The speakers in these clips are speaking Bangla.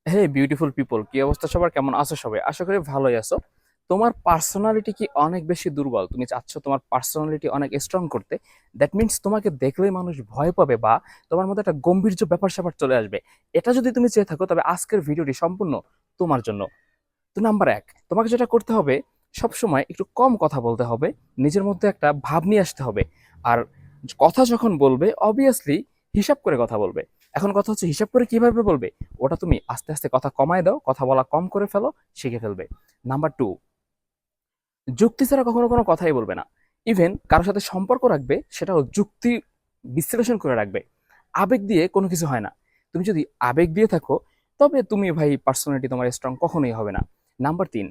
হে বিউটিফুল পিপল, কি অবস্থা সবার? কেমন আছো সবাই? আশা করি ভালোই আছো। তোমার পার্সোনালিটি কি অনেক বেশি দুর্বল? তুমি চাচ্ছ তোমার পার্সোনালিটি অনেক স্ট্রং করতে? দ্যাট মিন্স তোমাকে দেখলেই মানুষ ভয় পাবে বা তোমার মধ্যে একটা গম্ভীর্য ব্যাপার স্যাপার চলে আসবে। এটা যদি তুমি চেয়ে থাকো তবে আজকের ভিডিওটি সম্পূর্ণ তোমার জন্য। তো নাম্বার এক, তোমাকে যেটা করতে হবে, সবসময় একটু কম কথা বলতে হবে, নিজের মধ্যে একটা ভাব নিয়ে আসতে হবে। আর কথা যখন বলবে অবভিয়াসলি হিসাব করে কথা বলবে। এখন কথা হচ্ছে হিসাব করে কিভাবে বলবে, ওটা তুমি আস্তে আস্তে কথা কমায় দাও, কথা বলা কম করে ফেলো, শিখে ফেলবে। নাম্বার টু, যুক্তি ছাড়া কখনো কোনো কথাই বলবে না। ইভেন কারোর সাথে সম্পর্ক রাখবে সেটাও যুক্তি বিশ্লেষণ করে রাখবে। আবেগ দিয়ে কোনো কিছু হয় না। তুমি যদি আবেগ দিয়ে থাকো তবে তুমি ভাই পার্সোনালিটি তোমার স্ট্রং কখনোই হবে না। নাম্বার তিন,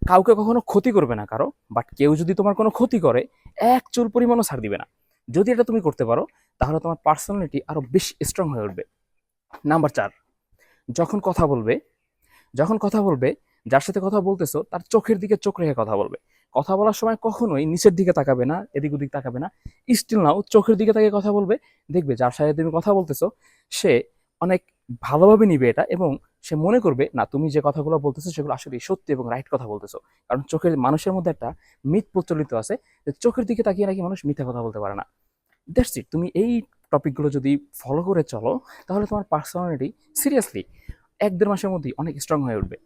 কাউকে কখনো ক্ষতি করবে না কারো, বাট কেউ যদি তোমার কোনো ক্ষতি করে এক চুল পরিমাণও ছাড় দিবে না। যদি এটা তুমি করতে পারো তাহলে তোমার পার্সোনালিটি আরো বেশি স্ট্রং হয়ে উঠবে। নাম্বার চার, যখন কথা বলবে যখন কথা বলবে যার সাথে কথা বলতেছো তার চোখের দিকে চোখ রেখে কথা বলবে। কথা বলার সময় কখনোই নিচের দিকে তাকাবে না, এদিক ওদিক তাকাবে না। স্টিল নাও চোখের দিকে তাকিয়ে কথা বলবে। দেখবে যার সাথে তুমি কথা বলতেছো সে অনেক ভালোভাবে নিবে এটা, এবং সে মনে করবে না তুমি যে কথাগুলো বলতেছো সেগুলো আসলে সত্যি এবং রাইট কথা বলতেছো। কারণ চোখের মানুষের মধ্যে একটা মিথ প্রচলিত আছে যে চোখের দিকে তাকিয়ে নাকি মানুষ মিথ্যা কথা বলতে পারে না। That's it. তুমি এই টপিকগুলো যদি ফলো করে চলো তাহলে তোমার পার্সোনালিটি সিরিয়াসলি 1-1.5 মাসের মধ্যেই অনেক স্ট্রং হয়ে উঠবে।